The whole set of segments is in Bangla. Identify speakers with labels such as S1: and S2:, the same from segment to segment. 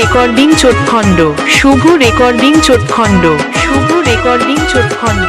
S1: রেকর্ডিং চোটখণ্ড, শুভ রেকর্ডিং চোটখণ্ড, শুভ রেকর্ডিং চোটখণ্ড।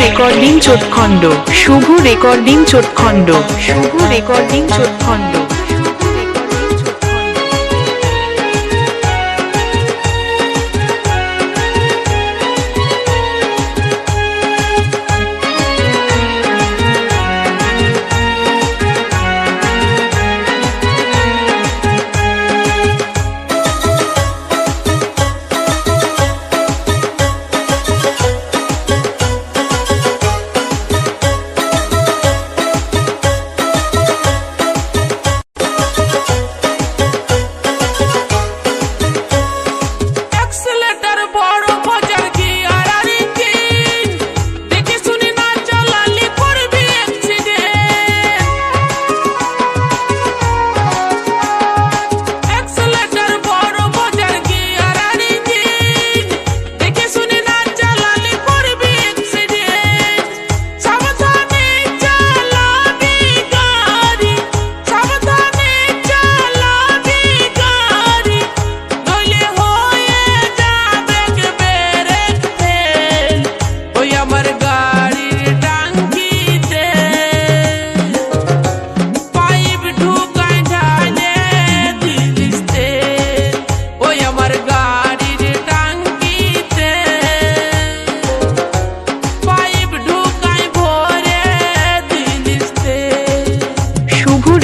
S1: রেকর্ডিং চোটখণ্ড, শুভ রেকর্ডিং চোটখণ্ড, শুভ রেকর্ডিং চোটখণ্ড।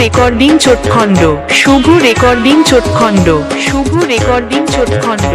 S1: রেকর্ডিং চোটখণ্ড, শুভ রেকর্ডিং চোটখণ্ড, শুভ রেকর্ডিং চোটখণ্ড।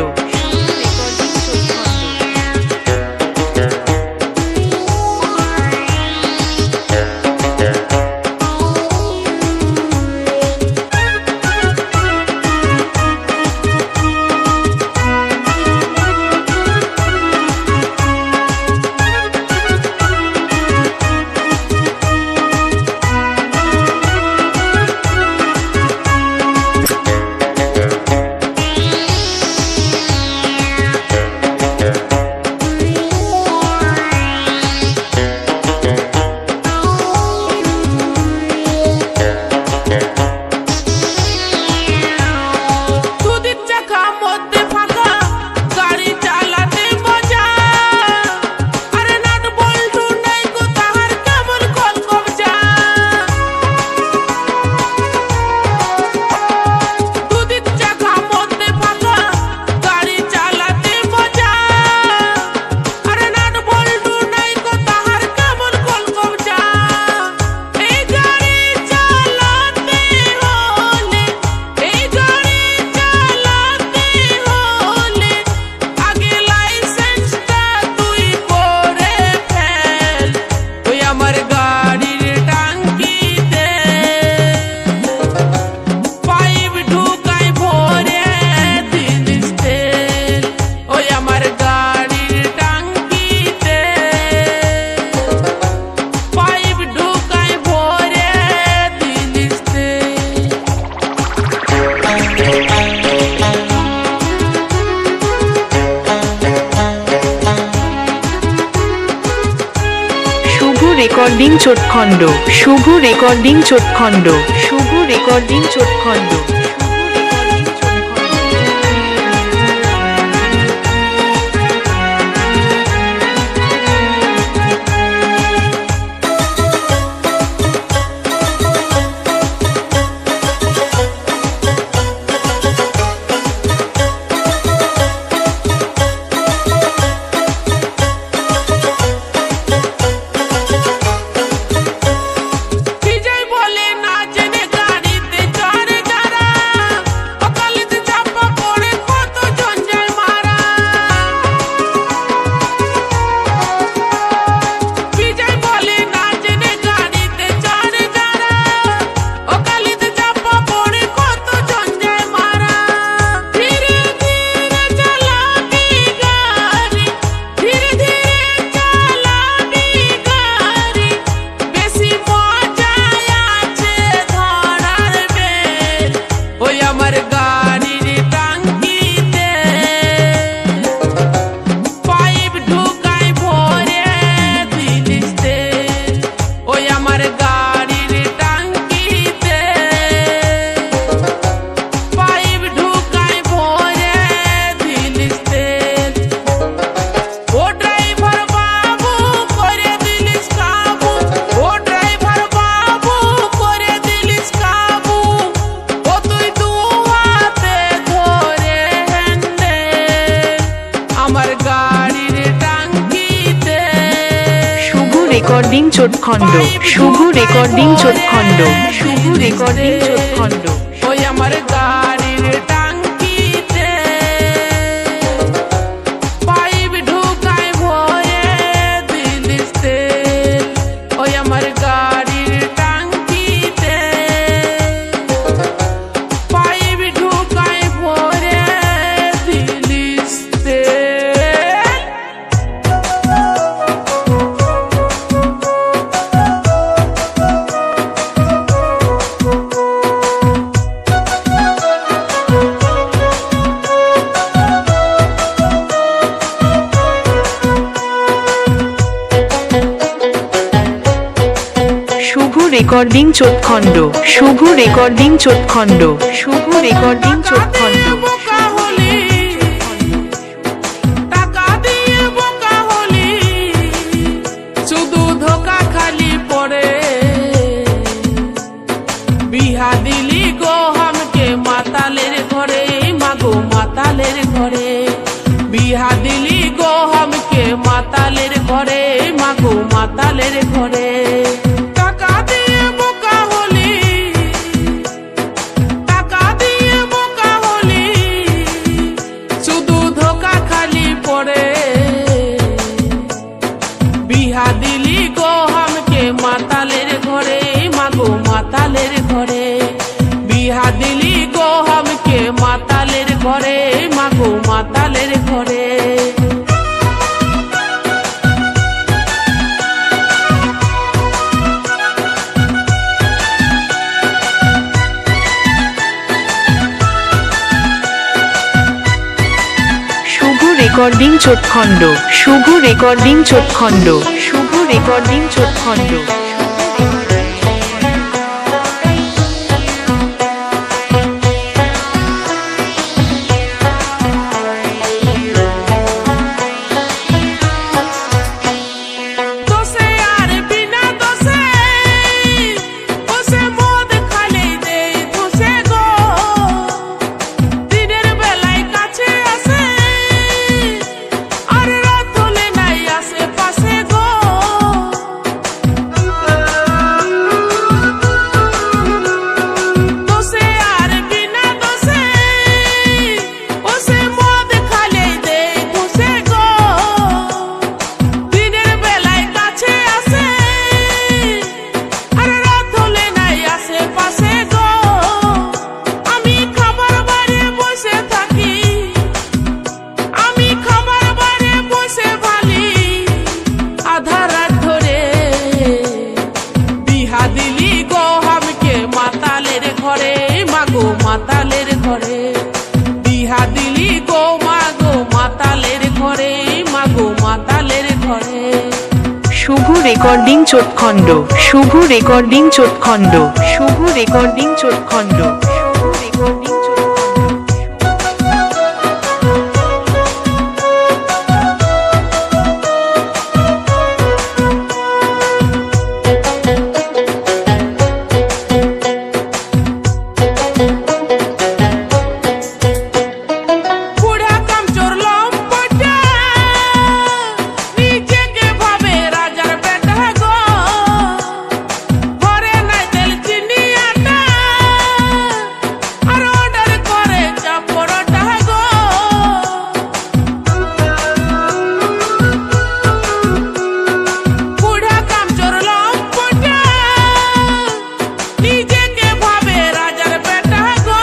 S1: রেকর্ডিং চোটখণ্ড শুভ রেকর্ডিং চোটখণ্ড শুভ রেকর্ডিং চোটখণ্ড রেকর্ডিং চোটখণ্ড শুভ রেকর্ডিং চোটখণ্ড শুভ রেকর্ডিং চোটখণ্ড
S2: ওই আমার গাড়ির টাঙ্কিতে পাইপ ঢুকায় ভরে দিলিস তেল ওই আমার গাড়ির টাঙ্কিতে পাইপ ঢুকায় ভরে দিলিস তেল
S1: রেকর্ডিং চোটখণ্ড শুভ রেকর্ডিং চোটখণ্ড শুভ রেকর্ডিং চোটখণ্ড
S2: শুধু ধোকা খালি পড়ে বিহা দিলি গো হামকে মাতালের ঘরে মাগো মাতালের ঘরে বিহা দিলি গো হামকে মাতালের ঘরে মাগো মাতালের ঘরে দিলি গো হামকে মাতালের ঘরে মাগো মাতালের ঘরে বিহা দিলি গো হামকে মাতালের ঘরে মাগো মাতালের ঘরে
S1: শুভ রেকর্ডিং চোটখণ্ড শুভ রেকর্ডিং চোটখণ্ড শুভ রেকর্ডিং চোটখণ্ড
S2: মাতালের ঘরে বিহা দিলি গো মাগো মাতালের ঘরে মাগো মাতালের ঘরে
S1: শুভ রেকর্ডিং চোটখণ্ড শুভ রেকর্ডিং চোটখণ্ড শুভ রেকর্ডিং চোটখণ্ড শুভ রেকর্ডিং
S2: বুড়া কামচোর লম্পটা নিজেকে ভাবে রাজার বেটা গো ঘরে নাই তেল চিনি আটা আর অর্ডার করে চা পরোটা গো বুড়া কামচোর লম্পটা নিজেকে ভাবে রাজার বেটা গো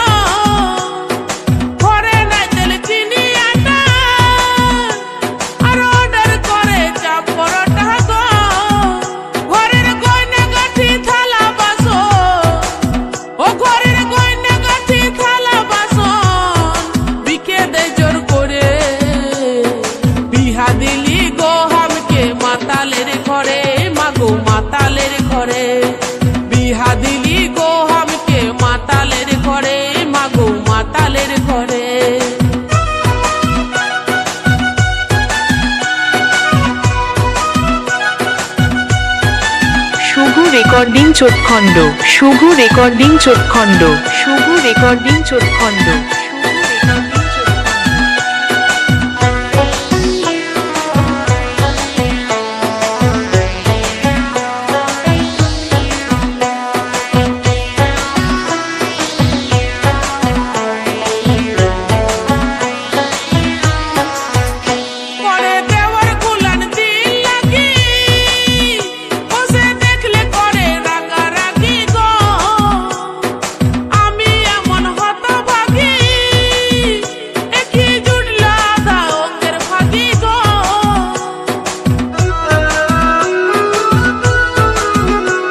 S2: ঘরে নাই তেল চিনি আটা আর অর্ডার করে চা পরোটা গো ঘরের গয়না গাঠি থালা বাসন ও ঘরের গয়না গাঠি থালা বাসন বিকে দেয় জোর করে বিহা দিলি গো হামকে মাতালের ঘরে মাগো মাতালের ঘরে বিহা দিলি গো হামকে মাতালের ঘরে মাগো মাতালের ঘরে
S1: শুভ রেকর্ডিং চোটখণ্ড শুভ রেকর্ডিং চোটখণ্ড শুভ রেকর্ডিং চোটখণ্ড
S2: করে দেওয়ার গুলান দিল লাগি বসে দেখলে করে রাগারাগি গো আমি এমন হতভাগী একই জুটলা আধা অঙ্গের ভাগি গো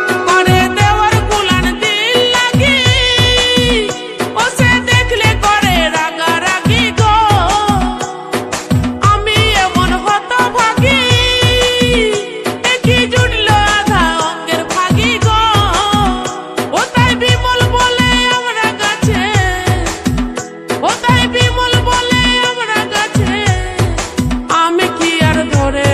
S2: করে দেওয়ার গুলান দিল লাগি বসে দেখলে করে রাগারাগি গো আমি এমন হতভাগী একই জুটল আধা অঙ্গের ভাগী গো ও তাই বিমল বলে আমরা কাছে ও তাই বিমল বলে আমরা কাছে আমি কি আর ধরে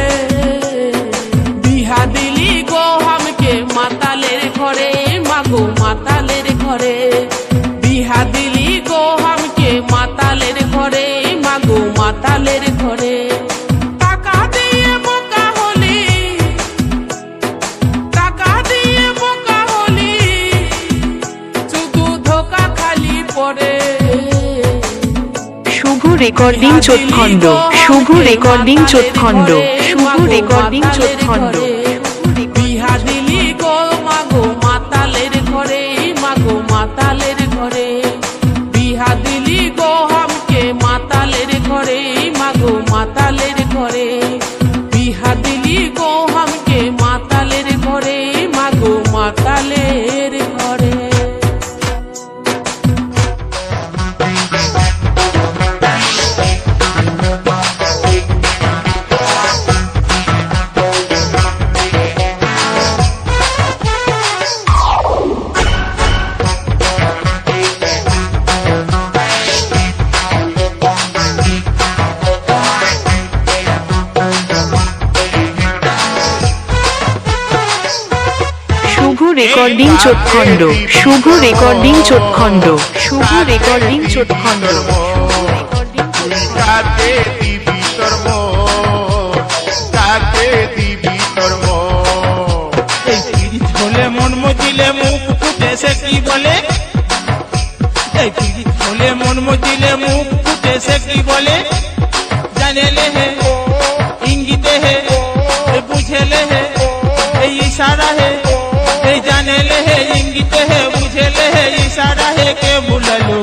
S2: বিহা দিলি গো হামকে মাতালের ঘরে মাগো মাতালের ঘরে বিহা দিলি গো হামকে মাতালের ঘরে মাগো মাতালের ঘরে টাকা দিয়ে বোকা হলি টাকা দিয়ে বোকা হলি শুধু ধোকা খালি পড়ে
S1: শুভ রেকর্ডিং চোটখণ্ড শুভ রেকর্ডিং চোটখণ্ড শুভ রেকর্ডিং চোটখণ্ড
S2: বিহা দিলি গো মাগো মাতালের ঘরে মাগো মাতালের ঘরে বিহা দিলি গো হামকে মাতালের ঘরে মাগো মাতালের ঘরে বিহা দিলি গো হামকে মাতালের ঘরে মাগো মাতালের ঘরে
S1: শুভ রেকর্ডিং চোটখণ্ড শুভ রেকর্ডিং চোটখণ্ড শুভ রেকর্ডিং চোটখণ্ড
S3: কাকে দিবি তোর মন কাকে দিবি তোর মন
S4: এই পিরিত হলে মন মজিলে মুখ ফুটে সে কি বলে এই পিরিত হলে মন মজিলে মুখ ফুটে সে কি বলে জানেলে হে ইঙ্গিতে হে বুঝেলে হে এই ইশারা হে এই জানেলে হে ইঙ্গিতে হে বুঝেলে হে ইশারা হে কে ভুললো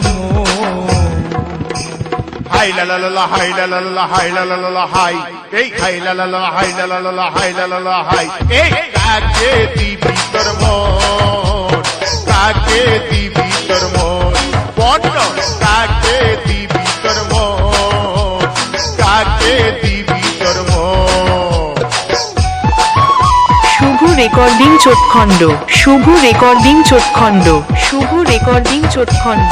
S3: হাই লা লা লা লা হাই লা লা লা লা হাই লা লা লা লা হাই এই হাই লা লা লা হাই লা লা লা লা হাই লা লা লা হাই এই কাকে দিবি তোর মন কাকে দিবি তোর মন বড় কাকে দিবি তোর মন কাকে দিবি তোর মন
S1: রেকর্ডিং চোটখণ্ড শুভ রেকর্ডিং চোটখণ্ড শুভ রেকর্ডিং চোটখণ্ড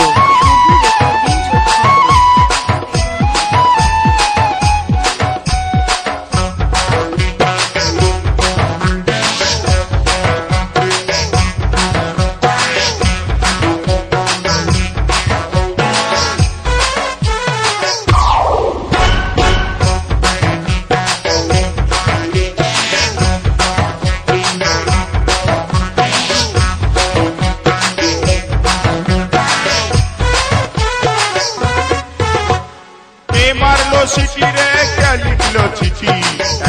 S3: মারলো সিটি রে কে লিখলো চিঠি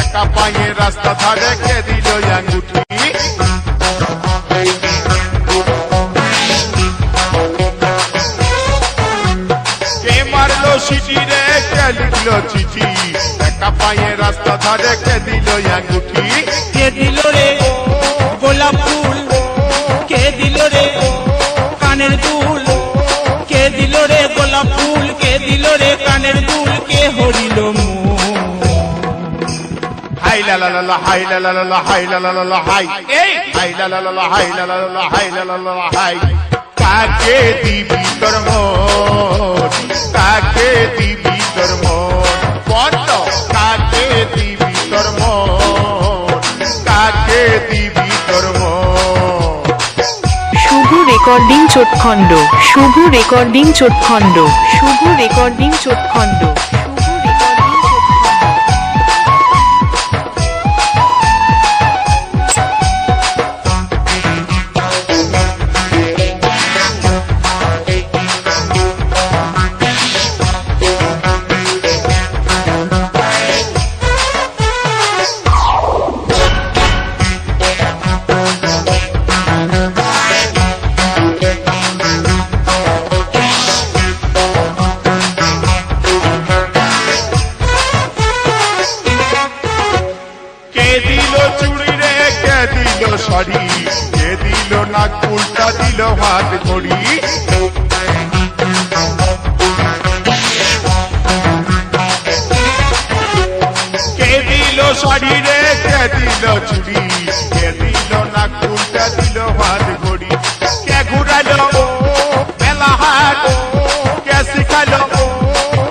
S3: একা পায়ে রাস্তা ধারে কে দিল আঙ্গুঠি কে মারলো সিটি রে কে লিখলো চিঠি একা পায়ে রাস্তা ধারে কে দিল আঙ্গুঠি
S4: কে দিল রে গোলাপ ফুল কে দিল রে কানের দুল কে দিল রে গোলাপ ফুল কে দিল রে কানের দুল কে হরিল
S3: হাই লা লা লা হাই লা লা লা হাই লা লা লা হাই এই হাই লা লা লা হাই লা লা লা হাই লা লা লা হাই কাকে দিবি তোর মন কাকে দিবি তোর মন বন্ধ কাকে দিবি তোর মন কাকে দিবি তোর মন
S1: শুভ রেকর্ডিং চোটখণ্ড শুভ রেকর্ডিং চোটখণ্ড শুভ রেকর্ডিং চোটখণ্ড
S3: শাড়ি কে দিল নাক উল্টা দিল হাত ঘড়ি কে দিল শাড়ি রে কে দিল চুড়ি কে দিল নাক উল্টা দিল হাত ঘড়ি কে ঘুরালো মেলা হাট কে শিখালো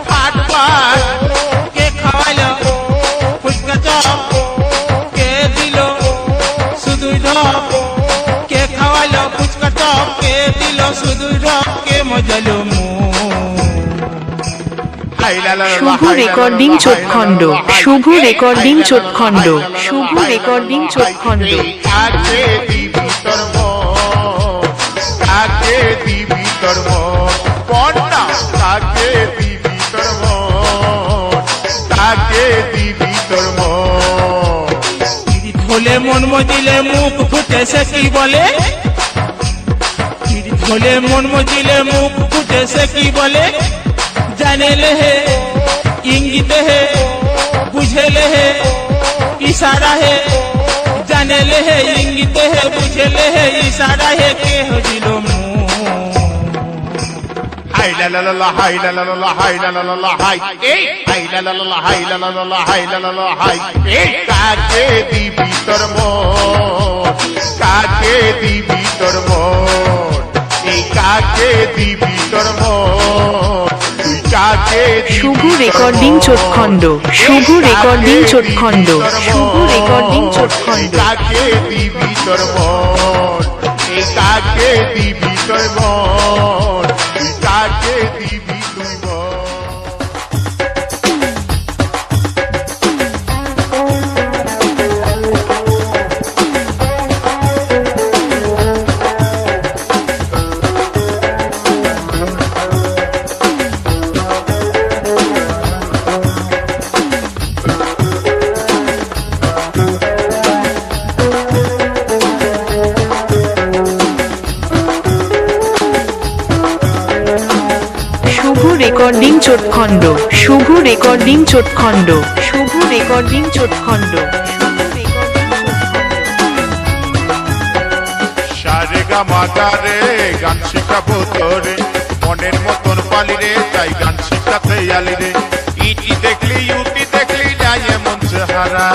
S3: হাট পাট
S4: কে খাওয়ালো ফুচকা চপ কে দিল শুধু ঢপ কে খাওয়ালো ফুচকা চপ কে দিল শুধু ঢপ কে মজালো
S1: শুভ রেকর্ডিং চোটখণ্ড শুভ রেকর্ডিং চোটখণ্ড শুভ রেকর্ডিং চোটখণ্ড
S3: কাকে দিবি তোর মন কাকে দিবি তোর মন পড়না কাকে দিবি তোর মন কাকে দিবি তোর মন
S4: হলে মন মজিলে মুখ ফুটে সে কি বলে হলে মন মজিলে মুখ ফুটে সে কি বলে জানে ले है इंगित है बुझे ले है इशारा है जाने ले है इंगित है बुझे ले है इशारा है के हो दिलो
S3: হাই লা লা লা হাই লা লা লা হাই লা লা লা হাই এই হাই লা লা লা হাই লা লা লা হাই লা লা লা হাই এই কাকে দিবি তোর মন কাকে দিবি তোর মন এই কাকে দিবি তোর মন তুই কাকে
S1: শুভ রেকর্ডিং চোটখণ্ড শুভ রেকর্ডিং চোটখণ্ড শুভ রেকর্ডিং চোটখণ্ড
S3: কাকে দিবি তোর মন এই কাকে দিবি তোর মন তুই কাকে দিবি তুই মন
S1: রেকর্ডিং চোটখণ্ড শুভ রেকর্ডিং চোটখণ্ড শুভ রেকর্ডিং চোটখণ্ড
S3: সারে গা মাগারে গান শিখাবো তোরে মনের মতন পালি রে তাই গান শিখাতে আলি রে ইটি দেখলি ইউটি দেখলি যায় মন হারা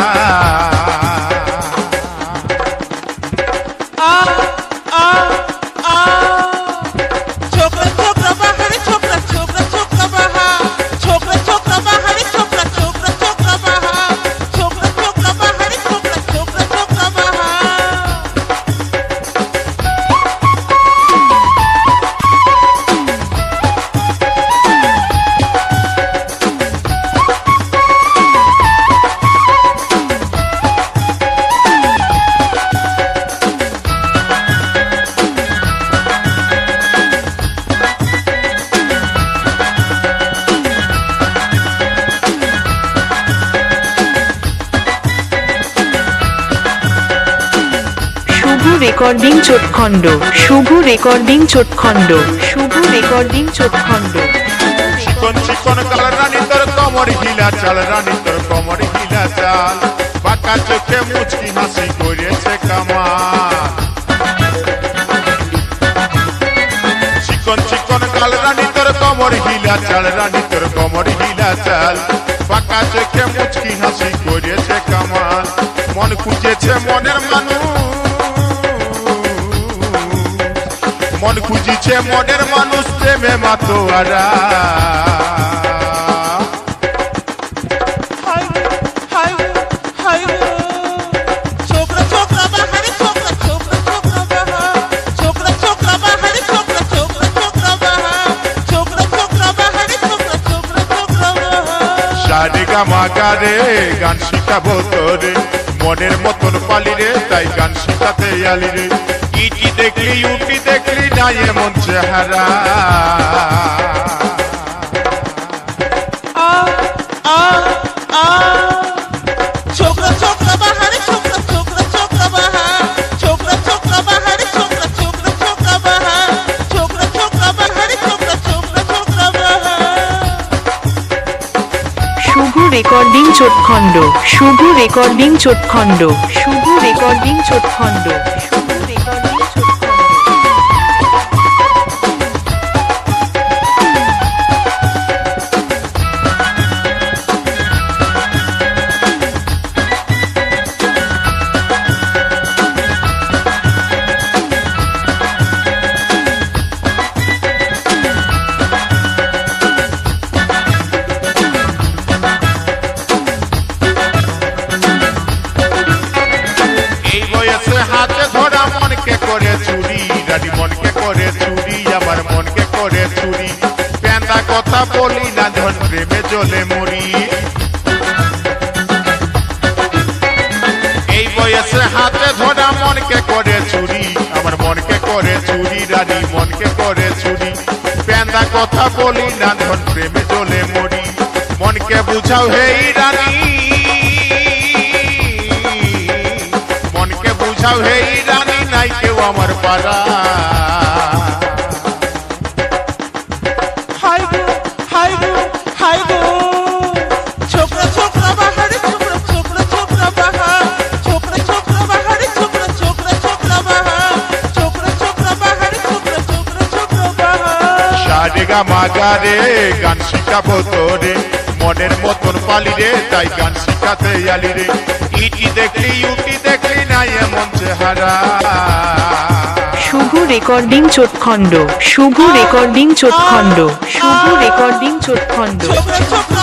S1: রেকর্ডিং চোটখণ্ড শুভ রেকর্ডিং চোটখণ্ড শুভ রেকর্ডিং চোটখণ্ড
S3: চিকন চিকন কাল রানী তোর কমর হিলা চাল রানী তোর কমর হিলা চাল বাঁকা চোখে মুচকি হাসি করেছে কামাল চিকন চিকন কাল রানী তোর কমর হিলা চাল রানী তোর কমর হিলা চাল বাঁকা চোখে মুচকি হাসি করেছে কামাল মন খুঁজেছে মনের মানুষ মন খুঁজিছে মনের মানুষ প্রেমে মাতোয়ারা
S4: হাই হাই হাই ছোকরা ছোকরা বাহারে ছোকরা ছোকরা ছোকরা বাহা ছোকরা ছোকরা বাহারে ছোকরা ছোকরা ছোকরা বাহা ছোকরা ছোকরা বাহারে ছোকরা ছোকরা ছোকরা বাহা
S3: সারে গামা গারে গান শিখাবো তোরে মনের মতন পালি রে তাই গান শিখাতে আলি রে ইটি দেখলি উটি দেখলি না এমন চেহারা
S4: আ আ আ ছোকরা ছোকরা বাহারে ছোকরা ছোকরা ছোকরা বাহা ছোকরা ছোকরা বাহারে ছোকরা ছোকরা ছোকরা বাহা ছোকরা ছোকরা বাহারে ছোকরা ছোকরা ছোকরা বাহা
S1: শুভ রেকর্ডিং চোটখণ্ড শুভ রেকর্ডিং চোটখণ্ড শুভ রেকর্ডিং চোটখণ্ড শুভ রেকর্ডিং চোটখণ্ড
S3: এই বয়সে হাতে ধরা মনকে করে চুরি রানী মনকে করে চুরি আমার মনকে করে চুরি প্যান্দা কথা বলি না ধন প্রেমে জ্বলে মরি এই বয়সে হাতে ধরা মনকে করে চুরি আমার মনকে করে চুরি রানী মনকে করে চুরি প্যান্দা কথা বলি না ধন প্রেমে জ্বলে মরি মনকে বুঝাও হেই রানী মনকে বুঝাও হেই রানী নাই কেউ আমার পাড়া
S4: হাই গো হাই গো হাই গো ছোকরা ছোকরা বাহারে ছোকরা ছোকরা ছোকরা বাহা ছোকরা ছোকরা বাহারে ছোকরা ছোকরা ছোকরা বাহা ছোকরা ছোকরা বাহারে ছোকরা ছোকরা ছোকরা বাহা
S3: সারে গামা গারে গান শিখাবো তোরে মনের মতন পালি রে তাই গান শিখাতে আলি রে ইটি দেখলি উটি দেখলি না এমন চেহারা
S1: শুভ রেকর্ডিং চোটখণ্ড শুভ রেকর্ডিং চোটখণ্ড শুভ রেকর্ডিং চোটখণ্ড
S4: ছোকরা ছোকরা